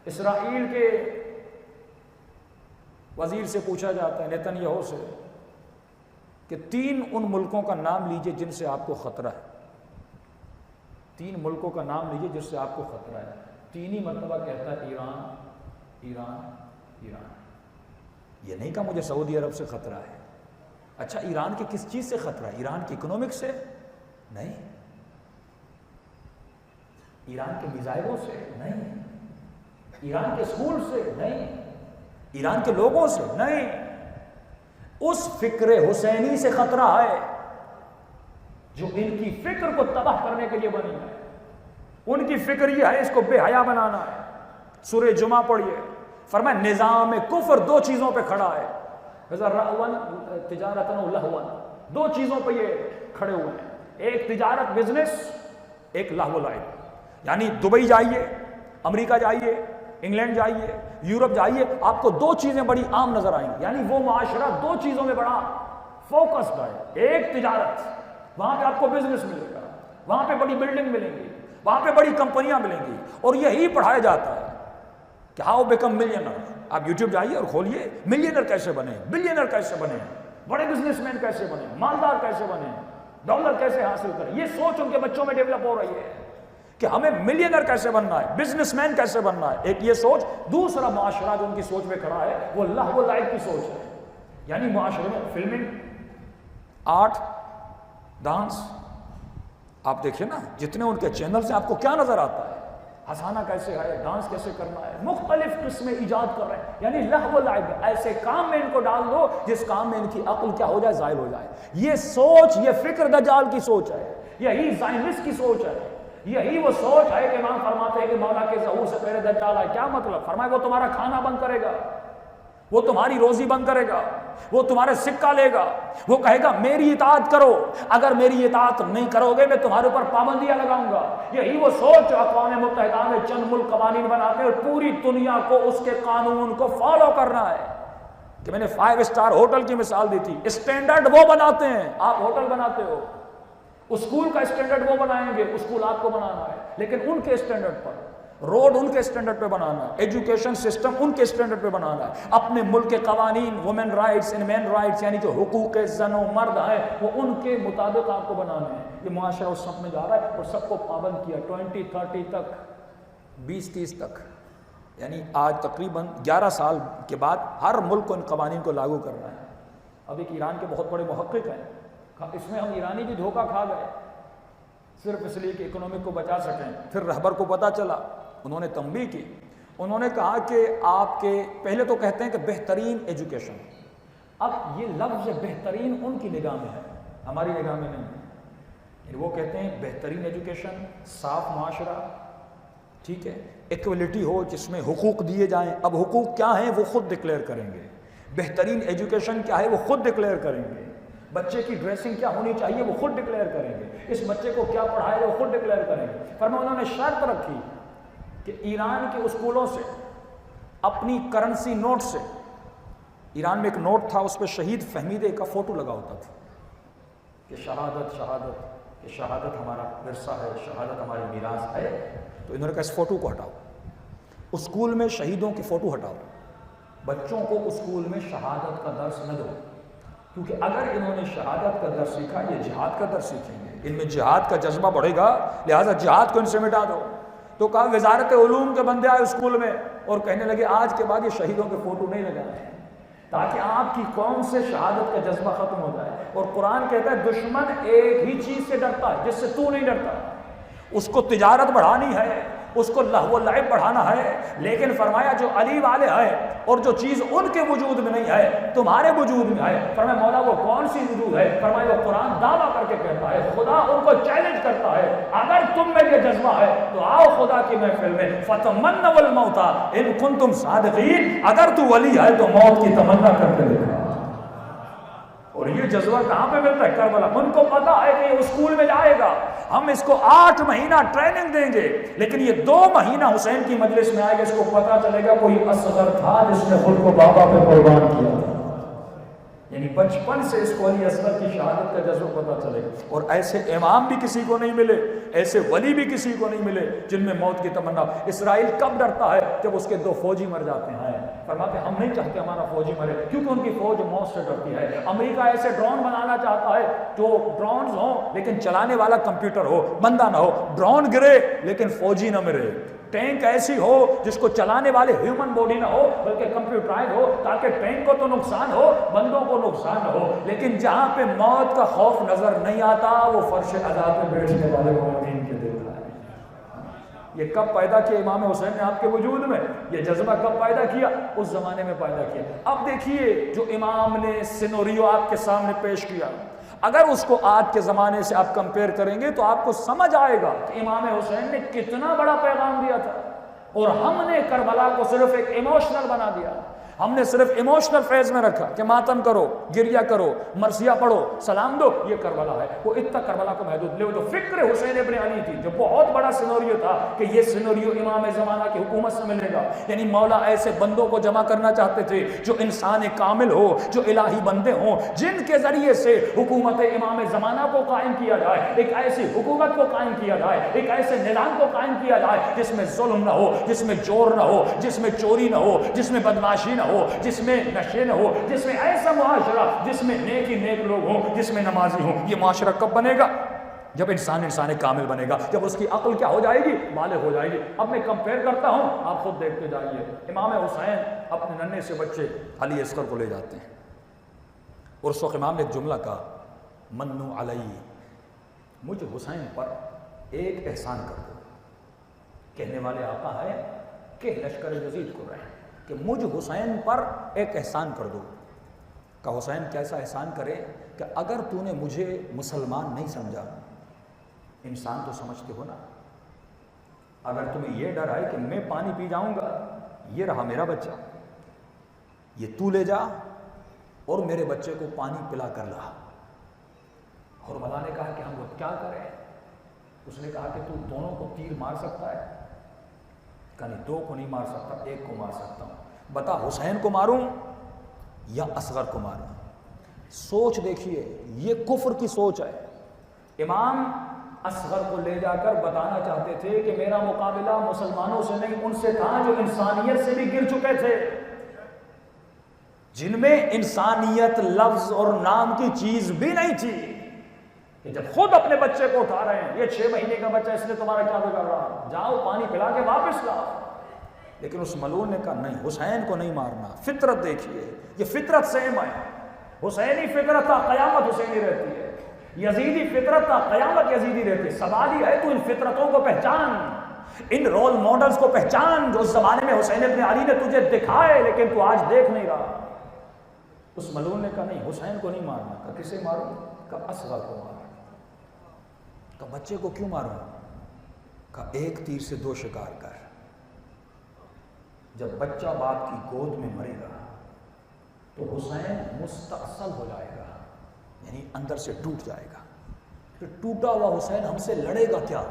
اسرائیل کے وزیر سے پوچھا جاتا ہے نیتن یاہو سے کہ 3 ان ملکوں کا نام لیجئے جن سے آپ کو خطرہ ہے، 3 ملکوں کا نام لیجئے جس سے آپ کو خطرہ ہے، 3 ہی مرتبہ کہتا ہے ایران ایران ایران۔ یہ نہیں کہا مجھے سعودی عرب سے خطرہ ہے۔ اچھا ایران کی کس چیز سے خطرہ ہے؟ ایران کی اکنامک سے نہیں، ایران کے میزائلوں سے نہیں، ایران کے اسکول سے نہیں، ایران کے لوگوں سے نہیں، اس فکر حسینی سے خطرہ ہے جو ان کی فکر کو تباہ کرنے کے لیے بنی ہے۔ ان کی فکر یہ ہے اس کو بے حیا بنانا ہے۔ سورہ جمعہ پڑھیے، فرمایا نظام کفر 2 چیزوں پہ کھڑا ہے، تجارتاً و لہواً، 2 چیزوں پہ یہ کھڑے ہوئے ہیں، ایک تجارت بزنس، ایک لہو و لعب۔ یعنی دبئی جائیے، امریکہ جائیے، انگلینڈ جائیے، یورپ جائیے، آپ کو 2 چیزیں بڑی عام نظر آئیں گی۔ یعنی وہ معاشرہ 2 چیزوں میں بڑا فوکسڈ ہے، ایک تجارت، وہاں پہ آپ کو بزنس ملے گا، وہاں پہ بڑی بلڈنگ ملیں گی، وہاں پہ بڑی کمپنیاں ملیں گی، اور یہی پڑھایا جاتا ہے کہ ہاؤ بیکم ملینر۔ آپ یوٹیوب جائیے اور کھولیے، ملینر کیسے بنے، بلینر کیسے بنے، بڑے بزنس مین کیسے بنے، مالدار کیسے بنے، ڈالر کیسے حاصل کریں۔ یہ سوچ ان کے بچوں میں ڈیولپ ہو رہی ہے کہ ہمیں ملینر کیسے بننا ہے، بزنس مین کیسے بننا ہے۔ ایک یہ سوچ، دوسرا معاشرہ جو ان کی سوچ میں کھڑا ہے وہ لہو و لعب کی سوچ ہے۔ یعنی معاشرے میں فلمنگ، آرٹ، ڈانس، آپ دیکھیں نا جتنے ان کے چینلز ہیں آپ کو کیا نظر آتا ہے، ہنسانا کیسے ہے، ڈانس کیسے کرنا ہے، مختلف قسمیں ایجاد کر رہے ہیں۔ یعنی لہو و لعب، ایسے کام میں ان کو ڈال دو جس کام میں ان کی عقل کیا ہو جائے، زائل ہو جائے۔ یہ سوچ، یہ فکر دجال کی سوچ ہے، یہی زائنسٹ کی سوچ ہے، یہی وہ سوچ ہے کہ امام فرماتے ہیں کہ مولا کے ظہور سے پہلے دجال آئے۔ کیا مطلب؟ فرمایا وہ تمہارا کھانا بند کرے گا، وہ تمہاری روزی بند کرے گا، وہ تمہارے سکہ لے گا، وہ کہے گا میری اطاعت کرو، اگر میری اطاعت نہیں کرو گے میں تمہارے اوپر پابندیاں لگاؤں گا۔ یہی وہ سوچ اقوام متحدہ میں چند ملک قوانین بناتے ہیں اور پوری دنیا کو اس کے قانون کو فالو کرنا ہے۔ کہ میں نے 5 اسٹار ہوٹل کی مثال دی تھی، اسٹینڈرڈ وہ بناتے ہیں، آپ ہوٹل بناتے ہو، اسکول کا اسٹینڈرڈ وہ بنائیں گے، اسکول آپ کو بنانا ہے، لیکن ان کے اسٹینڈرڈ پر، روڈ ان کے اسٹینڈرڈ پہ بنانا ہے، ایجوکیشن سسٹم ان کے اسٹینڈرڈ پہ بنانا ہے، اپنے ملک کے قوانین، women rights and men rights, یعنی جو حقوق زن و مرد ہیں وہ ان کے مطابق آپ کو بنانا ہے۔ یہ معاشرہ اس سب میں جا رہا ہے اور سب کو پابند کیا 2030 تک، 2030 تک، یعنی آج تقریباً 11 سال کے بعد ہر ملک کو ان قوانین کو لاگو کرنا ہے۔ اب ایک ایران کے بہت بڑے محقق ہیں، اس میں ہم ایرانی بھی دھوکہ کھا گئے صرف اس لیے کہ اکنامک کو بچا سکیں۔ پھر رہبر کو پتہ چلا، انہوں نے تنبیہ کی، انہوں نے کہا کہ آپ کے پہلے تو کہتے ہیں کہ بہترین ایجوکیشن، اب یہ لفظ بہترین ان کی نگاہ میں ہے، ہماری نگاہ میں نہیں ہے۔ وہ کہتے ہیں بہترین ایجوکیشن، صاف معاشرہ، ٹھیک ہے، ایکویلٹی ہو جس میں حقوق دیے جائیں۔ اب حقوق کیا ہیں وہ خود ڈکلیئر کریں گے، بہترین ایجوکیشن کیا ہے وہ خود ڈکلیئر کریں گے، بچے کی ڈریسنگ کیا ہونی چاہیے وہ خود ڈکلیئر کریں گے، اس بچے کو کیا پڑھائے وہ خود ڈکلیئر کریں گے۔ فرمایا انہوں نے شرط رکھی کہ ایران کے اسکولوں سے اپنی کرنسی نوٹ سے، ایران میں ایک نوٹ تھا اس پہ شہید فہمیدہ کا فوٹو لگا ہوتا تھا کہ شہادت شہادت، کہ شہادت ہمارا ورثہ ہے، شہادت ہماری میراث ہے، تو انہوں نے کہا اس فوٹو کو ہٹاؤ، اسکول میں شہیدوں کی فوٹو ہٹاؤ، بچوں کو اسکول میں شہادت کا درس نہ دو، کیونکہ اگر انہوں نے شہادت کا درس سیکھا یہ جہاد کا درس سیکھیں گے، ان میں جہاد کا جذبہ بڑھے گا، لہٰذا جہاد کو ان سے مٹا دو۔ تو کہا وزارت علوم کے بندے آئے اسکول میں اور کہنے لگے آج کے بعد یہ شہیدوں کے فوٹو نہیں لگائے تاکہ آپ کی قوم سے شہادت کا جذبہ ختم ہو جائے۔ اور قرآن کہتا ہے دشمن ایک ہی چیز سے ڈرتا ہے جس سے تو نہیں ڈرتا، اس کو تجارت بڑھانی ہے، اس کو لہو و لعب بڑھانا ہے، لیکن فرمایا جو علی والے ہیں اور جو چیز ان کے وجود میں نہیں ہے تمہارے وجود میں ہے، فرمایا مولا وہ کون سی وجود ہے؟ فرمایا وہ قرآن دعویٰ کر کے کہتا ہے، خدا ان کو چیلنج کرتا ہے اگر تم میں یہ جذبہ ہے تو آؤ خدا کی محفل میں، فتمنوا الموت ان کنتم صادقین، اگر تو ولی ہے تو موت کی تمنا کر کے دیکھا۔ اور یہ جذبہ کہاں پہ ملتا ہے؟ کربلا۔ ان کو پتا ہے کہ یہ اسکول میں جائے گا، ہم اس کو 8 مہینہ ٹریننگ دیں گے، لیکن یہ 2 مہینہ حسین کی مجلس میں آئے گا، اس کو پتا چلے گا کوئی اصغر تھا جس نے خود کو بابا پہ قربان کیا تھا، یعنی بچپن سے اس کو علی اصغر کی شہادت کا جذبہ پتا چلے گا۔ اور ایسے امام بھی کسی کو نہیں ملے ایسے ولی بھی کسی کو نہیں ملے جن میں موت کی تمنا. اسرائیل کب ڈرتا ہے؟ جب اس کے 2 فوجی مر جاتے ہیں. فرماتے ہم نہیں چاہتے ہمارا فوجی مرے کیونکہ ان کی فوج موت سے ڈرتی ہے. امریکہ ایسے ڈرون بنانا چاہتا ہے جو ڈرونز ہوں لیکن چلانے والا کمپیوٹر ہو, بندہ نہ ہو. ڈرون گرے لیکن فوجی نہ مرے. ٹینک ایسی ہو جس کو چلانے والے ہیومن باڈی نہ ہو بلکہ کمپیوٹرائز ہو, تاکہ ٹینک کو تو نقصان ہو, بندوں کو نقصان نہ ہو. لیکن جہاں پہ موت کا خوف نظر نہیں آتا وہ فرش عذاب پہ بیٹھنے والے مومنین کے دل ہے. یہ کب پیدا کیا امام حسین نے آپ کے وجود میں؟ یہ جذبہ کب پیدا کیا؟ اس زمانے میں پیدا کیا. اب دیکھیے جو امام نے سینوریو آپ کے سامنے پیش کیا, اگر اس کو آج کے زمانے سے آپ کمپیئر کریں گے تو آپ کو سمجھ آئے گا کہ امام حسین نے کتنا بڑا پیغام دیا تھا, اور ہم نے کربلا کو صرف ایک ایموشنل بنا دیا. ہم نے صرف ایموشنل فیز میں رکھا کہ ماتم کرو, گریہ کرو, مرثیہ پڑھو, سلام دو, یہ کربلا ہے. وہ اتنا کربلا کو محدود لے. جو فکر حسین ابن علی تھی, جو بہت بڑا سینوریو تھا کہ یہ سینوریو امام زمانہ کی حکومت سے ملے گا. یعنی مولا ایسے بندوں کو جمع کرنا چاہتے تھے جو انسان کامل ہو, جو الہی بندے ہوں, جن کے ذریعے سے حکومت امام زمانہ کو قائم کیا جائے, ایک ایسی حکومت کو قائم کیا جائے, ایک ایسے نظام کو قائم کیا جائے جس میں ظلم نہ ہو, جس میں جور نہ ہو, جس میں چوری نہ ہو, جس میں بدماشی نہ ہو, جس میں نشے نہ ہو, جس میں ایسا معاشرہ جس میں نیک ہی نیک لوگ ہوں, جس میں نمازی ہوں. یہ معاشرہ کب بنے گا؟ جب انسان کامل بنے گا, جب اس کی عقل کیا ہو جائے گی؟ بالغ ہو جائے گی. اب میں کمپیئر کرتا ہوں, آپ خود دیکھتے جائیے. امام حسین اپنے ننھے سے بچے علی اصغر کو لے جاتے ہیں, اور اس وقت امام نے ایک جملہ کہا, منو علی, مجھ حسین پر ایک احسان کر دو. کہنے والے آقا ہے کہ لشکر یزید کو رہے کہ مجھ حسین پر ایک احسان کر دو. کہ حسین کیسا احسان کرے کہ اگر تو نے مجھے مسلمان نہیں سمجھا, انسان تو سمجھتے ہو نا, اگر تمہیں یہ ڈر ہے کہ میں پانی پی جاؤں گا, یہ رہا میرا بچہ, یہ تو لے جا اور میرے بچے کو پانی پلا کر لا. اور مولا نے کہا کہ ہم وہ کیا کریں؟ اس نے کہا کہ تو دونوں کو تیر مار سکتا ہے؟ کہ نہیں, 2 کو نہیں مار سکتا, 1 کو مار سکتا ہوں. بتا حسین کو ماروں یا اصغر کو ماروں؟ سوچ دیکھیے, یہ کفر کی سوچ ہے. امام اصغر کو لے جا کر بتانا چاہتے تھے کہ میرا مقابلہ مسلمانوں سے نہیں, ان سے تھا جو انسانیت سے بھی گر چکے تھے, جن میں انسانیت لفظ اور نام کی چیز بھی نہیں تھی. کہ جب خود اپنے بچے کو اٹھا رہے ہیں, یہ 6 مہینے کا بچہ, اس نے تمہارا کیا بگاڑ رہا, جاؤ پانی پلا کے واپس لاؤ. لیکن اس ملعون نے کہا نہیں, حسین کو نہیں مارنا. فطرت دیکھیے, یہ فطرت سیم ہے. حسینی فطرت تا قیامت حسینی رہتی ہے, یزیدی فطرت تا قیامت یزیدی رہتی ہے. سوالی ہے تو ان فطرتوں کو پہچان, ان رول ماڈلز کو پہچان جو اس زمانے میں حسین ابن علی نے تجھے دکھائے لیکن تو آج دیکھ نہیں رہا. اس ملعون نے کہا نہیں, حسین کو نہیں مارنا. کہا کسے ماروں؟ کہا اصغر کو ماروں. کہا بچے کو کیوں ماروں؟ کہا 1 تیر سے 2 شکار کر. جب بچہ باپ کی گود میں مرے گا تو حسین مستاصل ہو جائے گا, یعنی اندر سے ٹوٹ جائے گا. پھر ٹوٹا ہوا حسین ہم سے لڑے گا کیا؟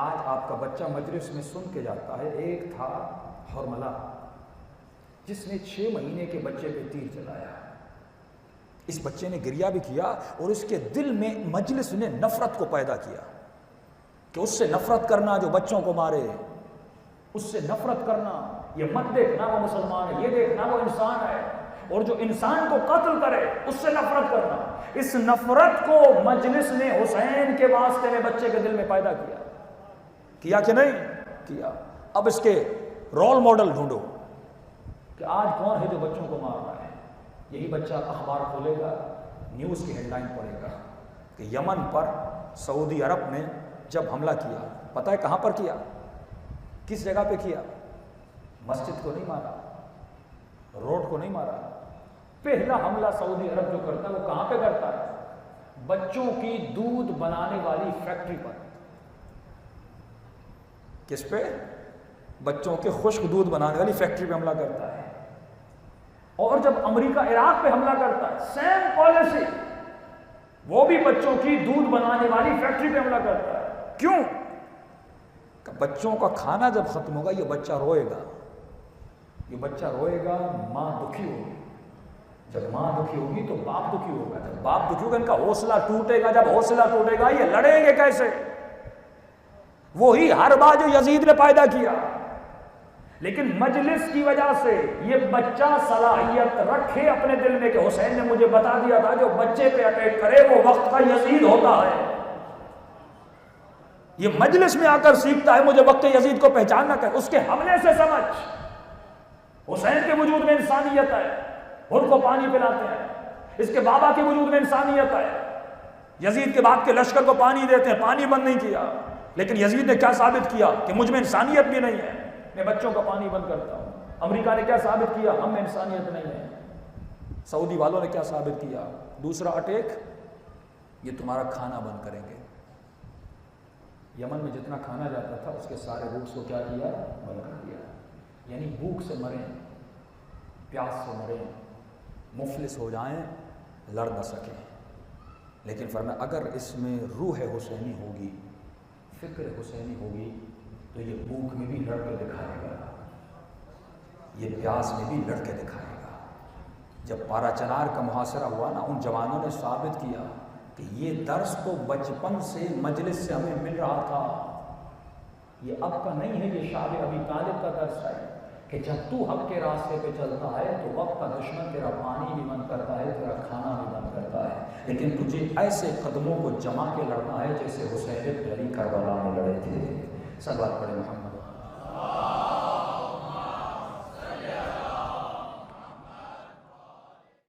آج آپ کا بچہ مجلس میں سن کے جاتا ہے, ایک تھا حرملہ جس نے 6 مہینے کے بچے پہ تیر چلایا. اس بچے نے گریہ بھی کیا اور اس کے دل میں مجلس نے نفرت کو پیدا کیا کہ اس سے نفرت کرنا جو بچوں کو مارے, اس سے نفرت کرنا, یہ مت دیکھنا وہ مسلمان ہے, یہ دیکھنا وہ انسان ہے, اور جو انسان کو قتل کرے اس سے نفرت کرنا. اس نفرت کو مجلس نے حسین کے واسطے میں بچے کے دل میں پیدا کیا کہ نہیں کیا؟ اب اس کے رول ماڈل ڈھونڈو کہ آج کون ہے جو بچوں کو مار رہا ہے. یہی بچہ اخبار کھولے گا, نیوز کی ہیڈ لائن پڑھے گا کہ یمن پر سعودی عرب نے جب حملہ کیا, پتہ ہے کہاں پر کیا, کس جگہ پہ کیا؟ مسجد کو نہیں مارا, روڈ کو نہیں مارا. پہلا حملہ سعودی عرب جو کرتا ہے وہ کہاں پہ کرتا ہے؟ بچوں کی دودھ بنانے والی فیکٹری پر. کس پہ؟ بچوں کے خشک دودھ بنانے والی فیکٹری پہ حملہ کرتا ہے. اور جب امریکہ عراق پہ حملہ کرتا ہے, سیم پالیسی, وہ بھی بچوں کی دودھ بنانے والی فیکٹری پہ حملہ کرتا ہے. کیوں؟ کہ بچوں کا کھانا جب ختم ہوگا یہ بچہ روئے گا, یہ بچہ روئے گا, ماں دکھی ہوگی. جب ماں دکھی ہوگی تو باپ دکھی ہوگا، جب باپ دکھی ہوگا ان کا حوصلہ ٹوٹے گا، جب حوصلہ ٹوٹے گا یہ لڑیں گے کیسے؟ وہی ہر بار جو یزید نے پیدا کیا، لیکن مجلس کی وجہ سے یہ بچہ صلاحیت رکھے اپنے دل میں کہ حسین نے مجھے بتا دیا تھا جو بچے پہ اٹیک کرے وہ وقت کا یزید ہوتا ہے، یہ مجلس میں آ کر سیکھتا ہے مجھے وقت یزید کو پہچاننا کر، اس کے حملے سے سمجھ حسین کے وجود میں انسانیت ہے، ان کو پانی پلاتے ہیں، اس کے بابا کے وجود میں انسانیت ہے، یزید کے باپ کے لشکر کو پانی دیتے ہیں، پانی بند نہیں کیا، لیکن یزید نے کیا ثابت کیا کہ مجھ میں انسانیت بھی نہیں ہے، میں بچوں کا پانی بند کرتا ہوں۔ امریکہ نے کیا ثابت کیا؟ ہم میں انسانیت نہیں ہے۔ سعودی والوں نے کیا ثابت کیا؟ دوسرا اٹیک، یہ تمہارا کھانا بند کریں گے۔ یمن میں جتنا کھانا جاتا تھا اس کے سارے روٹس کو کیا کیا؟ بند کر دیا، یعنی بھوک سے مریں، پیاس سے مریں، مفلس ہو جائیں، لڑ نہ سکیں، لیکن فرمایا اگر اس میں روح حسینی ہوگی، فکر حسینی ہوگی تو یہ بھوک میں بھی لڑ کے دکھائے گا، یہ پیاس میں بھی لڑ کے دکھائے گا۔ جب پارا چنار کا محاصرہ ہوا نا، ان جوانوں نے ثابت کیا کہ یہ درس تو بچپن سے مجلس سے ہمیں مل رہا تھا، یہ اب کا نہیں ہے، یہ شاہ ابی طالب کا درس ہے کہ جب تو حق کے راستے پہ چلتا ہے تو وقت کا دشمن تیرا پانی بھی بند کرتا ہے، تیرا کھانا بھی بند کرتا ہے، لیکن تجھے ایسے قدموں کو جما کے لڑنا ہے جیسے حسین بن علی کربلا میں لڑے تھے۔ سب بات پڑے محمد